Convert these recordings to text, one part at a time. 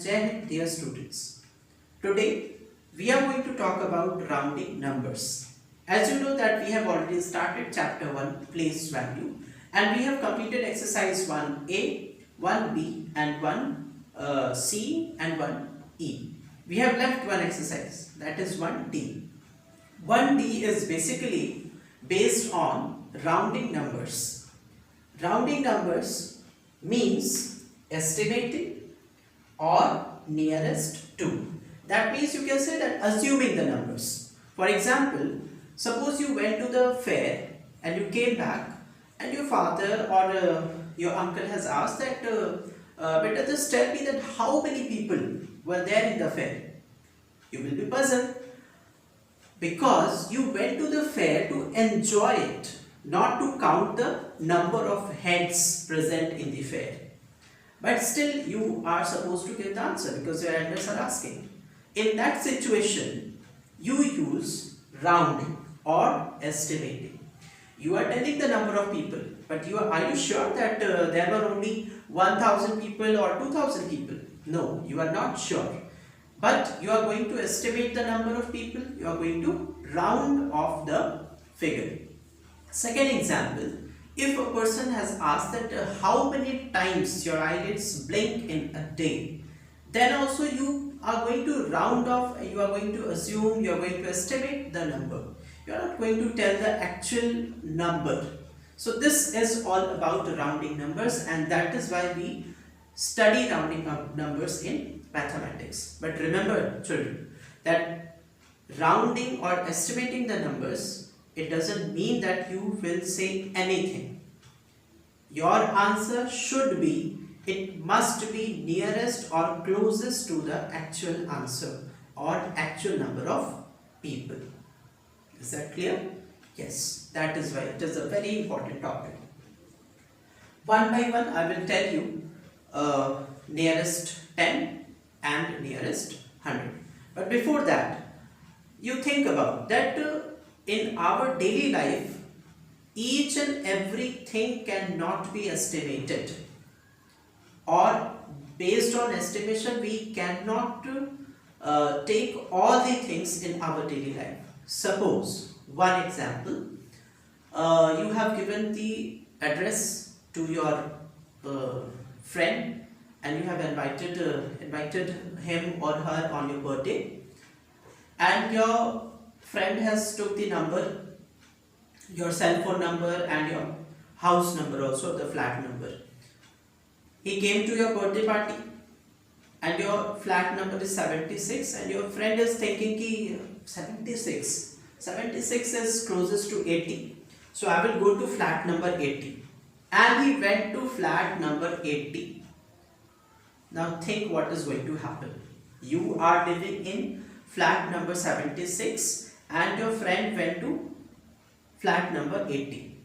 Jai Hind, dear students. Today we are going to talk about rounding numbers. As you know that we have already started chapter 1 place value and we have completed exercise 1A, 1B and 1C and 1E. We have left one exercise, that is 1D. 1D is basically based on rounding numbers. Rounding numbers means estimating or nearest to. That means you can say that assuming the numbers. For example, suppose you went to the fair and you came back and your father or your uncle has asked that better just tell me that how many people were there in the fair. You will be puzzled because you went to the fair to enjoy it, not to count the number of heads present in the fair. But still you are supposed to give the answer because your elders are asking. In that situation, you use rounding or estimating. You are telling the number of people, but are you sure that there were only 1000 people or 2000 people? No, you are not sure. But you are going to estimate the number of people, you are going to round off the figure. Second example, if a person has asked that how many times your eyelids blink in a day, then also you are going to round off, you are going to assume, you are going to estimate the number. You are not going to tell the actual number. So this is all about rounding numbers and that is why we study rounding numbers in mathematics. But remember children that rounding or estimating the numbers, it doesn't mean that you will say anything. Your answer should be, it must be nearest or closest to the actual answer or actual number of people. Is that clear? Yes, that is why it is a very important topic. One by one I will tell you nearest 10 and nearest 100. But before that, you think about that in our daily life, each and everything cannot be estimated, or based on estimation we cannot take all the things in our daily life. Suppose, one example, you have given the address to your friend and you have invited him or her on your birthday, and your friend has took the number, your cell phone number and your house number also, the flat number. He came to your birthday party and your flat number is 76 and your friend is thinking ki 76 is closest to 80. So I will go to flat number 80. And he went to flat number 80. Now think what is going to happen. You are living in flat number 76 and your friend went to flat number 80.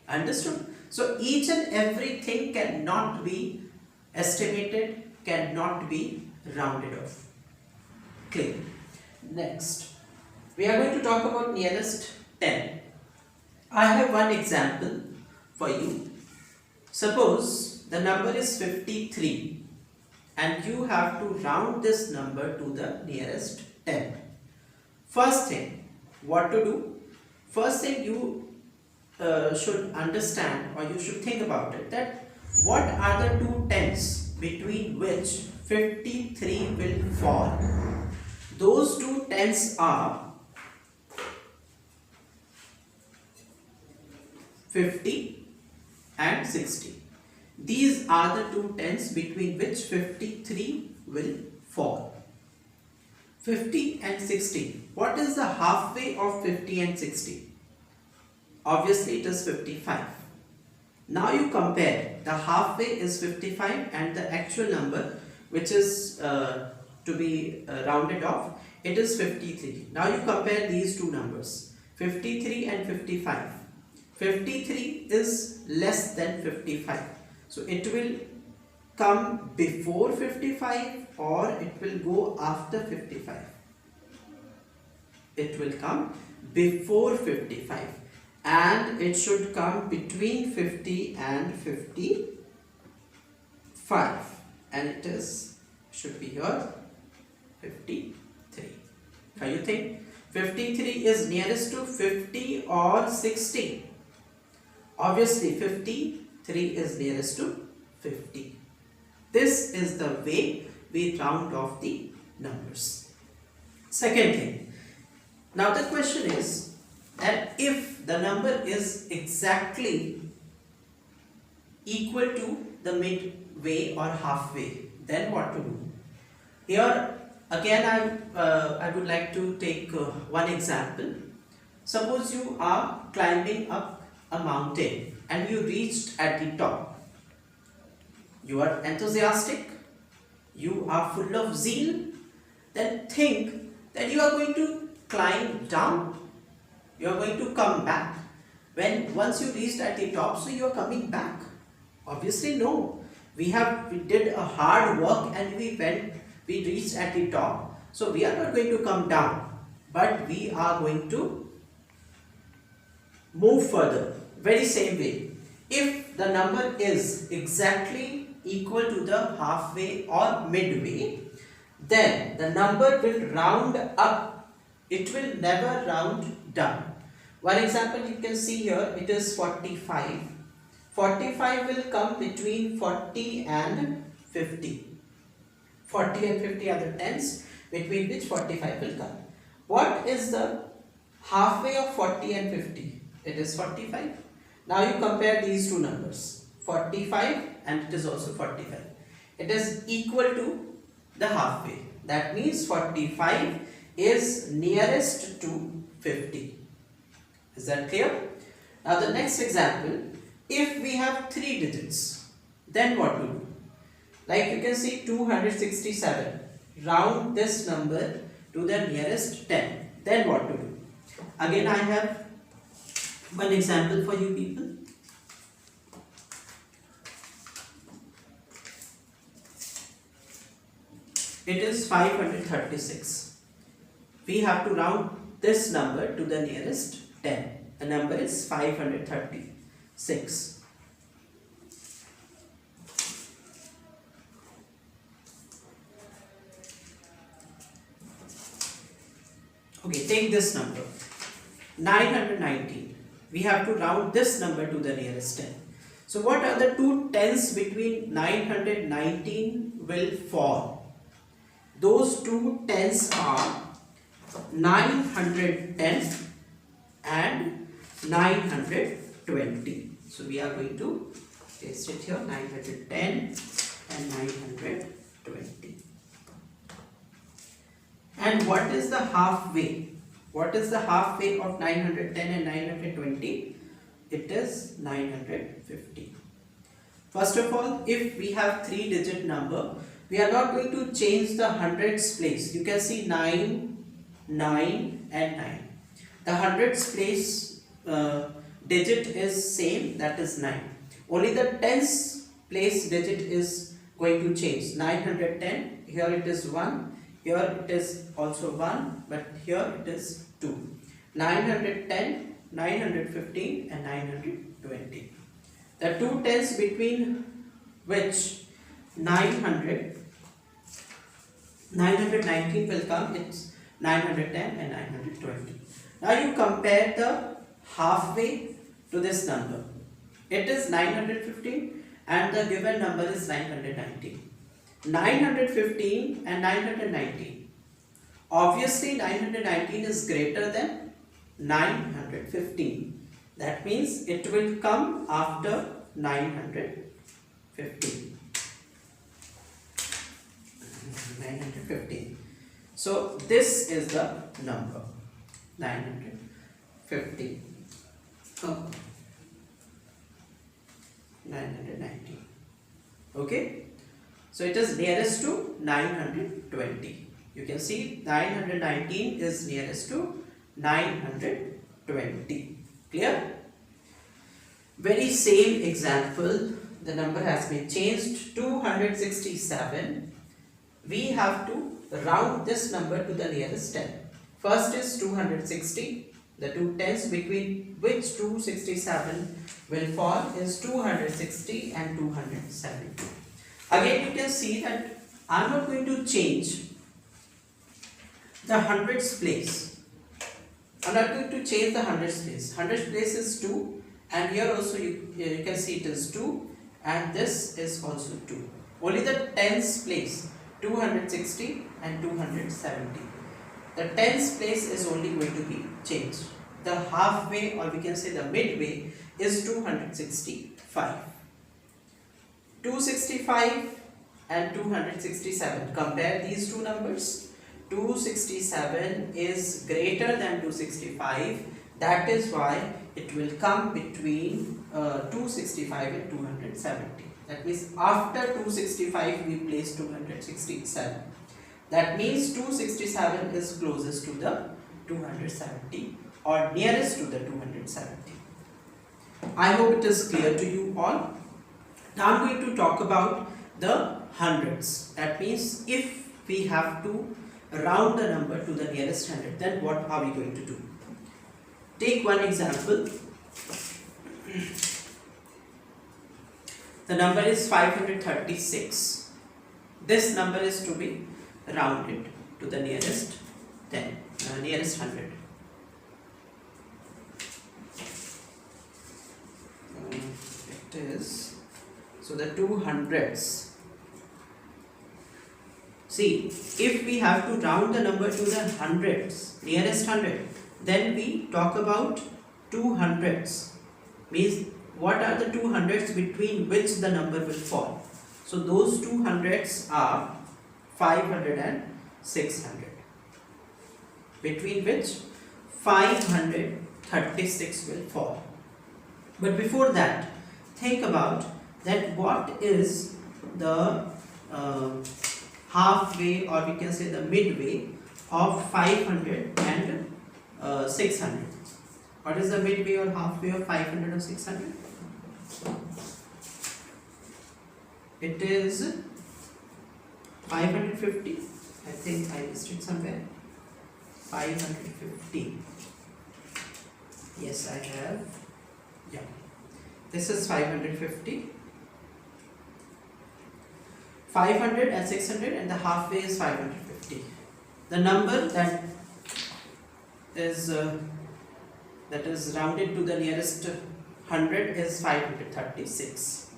Understood? So each and everything cannot be estimated, cannot be rounded off. Clear? Next, we are going to talk about nearest 10. I have one example for you. Suppose the number is 53 and you have to round this number to the nearest 10. First thing, what to do? First thing you should understand, or you should think about it, that what are the two tens between which 53 will fall. Those two tens are 50 and 60. These are the two tens between which 53 will fall. 50 and 60. What is the halfway of 50 and 60? Obviously it is 55. Now you compare, the halfway is 55 and the actual number which is to be rounded off, it is 53. Now you compare these two numbers, 53 and 55. 53 is less than 55. So it will come before 55 or it will go after 55. It will come before 55. And it should come between 50 and 55, and it is should be here 53. Now you think 53 is nearest to 50 or 60? Obviously 53 is nearest to 50. This is the way we round off the numbers. Second thing, now the question is that if the number is exactly equal to the midway or halfway, then what to do? Here again I would like to take one example. Suppose you are climbing up a mountain and you reached at the top. You are enthusiastic, you are full of zeal, then think that you are going to climb down, you are going to come back. Once you reached at the top, so you are coming back? Obviously no. We did a hard work and we reached at the top, so we are not going to come down, but we are going to move further. Very same way, if the number is exactly equal to the halfway or midway, then the number will round up, it will never round down. One example you can see here, it is 45. 45 will come between 40 and 50. 40 and 50 are the tens between which 45 will come. What is the halfway of 40 and 50? It is 45. Now you compare these two numbers, 45 and it is also 45. It is equal to the halfway. That means 45 is nearest to 50. Is that clear? Now the next example, if we have 3 digits, then what to do? Like you can see 267. Round this number to the nearest 10. Then what to do? Again I have one example for you people. It is 536. We have to round this number to the nearest 10. The number is 536. Okay, take this number 919. We have to round this number to the nearest 10. So what are the two tens between 919 will fall? Those two tens are 910 and 920. So we are going to paste it here, 910 and 920. And what is the halfway? What is the halfway of 910 and 920? It is 950. First of all, if we have 3-digit number, we are not going to change the hundreds place. You can see 9, 9 and 9. The hundreds place digit is same, that is 9. Only the tens place digit is going to change. 910, here it is 1. Here it is also 1, but here it is 2. 910, 915 and 920. The two tens between which 919 will come, it's 910 and 920. Now you compare the halfway to this number. It is 915 and the given number is 919. 915 and 919. Obviously 919 is greater than 915. That means it will come after 915. 915. So this is the number 915. Oh. 919. Okay. So it is nearest to 920. You can see 919 is nearest to 920. Clear? Very same example. The number has been changed. 267. We have to round this number to the nearest 10. First is 260. The two tens between which 267 will fall is 260 and 270. Again you can see that I'm not going to change the hundreds place. I'm not going to change the hundreds place. Hundreds place is 2, and here also you can see it is 2, and this is also 2. Only the tens place, 260 and 270. The tens place is only going to be changed. The halfway, or we can say the midway, is 265. 265 and 267. Compare these two numbers. 267 is greater than 265. That is why it will come between 265 and 270. That means after 265 we place 267. That means 267 is closest to the 270 or nearest to the 270. I hope it is clear to you all. Now I am going to talk about the hundreds. That means if we have to round the number to the nearest hundred, then what are we going to do? Take one example. The number is 536. This number is to be rounded to the nearest nearest hundred. It is, so the two hundreds. See, if we have to round the number to the hundreds, nearest hundred, then we talk about two hundreds. Means what are the two hundreds between which the number will fall? So those two hundreds are 500 and 600, between which 536 will fall. But before that, think about that what is the halfway, or we can say the midway of 500 and 600. What is the midway or halfway of 500 or 600? It is 550. I think I missed it somewhere. 550. Yes, I have. Yeah. This is 550. 500 and 600, and the halfway is 550. The number that is rounded to the nearest 100 is 536.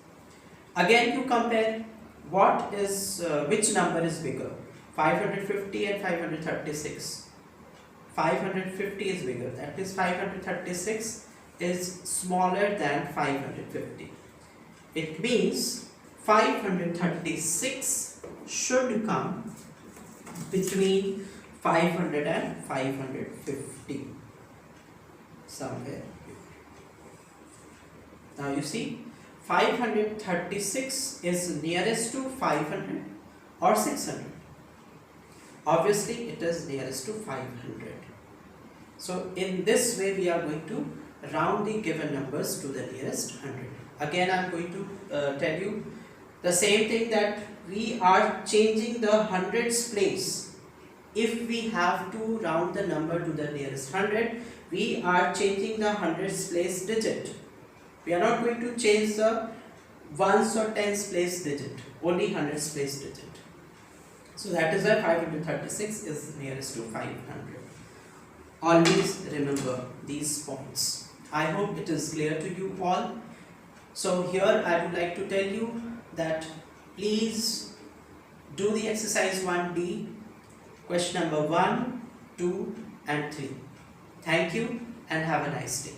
Again, you compare what is which number is bigger, 550 and 536. 550 is bigger. That is 536 is smaller than 550. It means 536 should come between 500 and 550, somewhere here. Now you see, 536 is nearest to 500 or 600. Obviously it is nearest to 500. So in this way we are going to round the given numbers to the nearest 100. Again I am going to tell you the same thing, that we are changing the hundreds place. If we have to round the number to the nearest 100, we are changing the hundreds place digit. We are not going to change the ones or tens place digit, only hundreds place digit. So that is why 536 is nearest to 500. Always remember these points. I hope it is clear to you all. So here I would like to tell you that please do the exercise 1B, question number 1, 2 and 3. Thank you and have a nice day.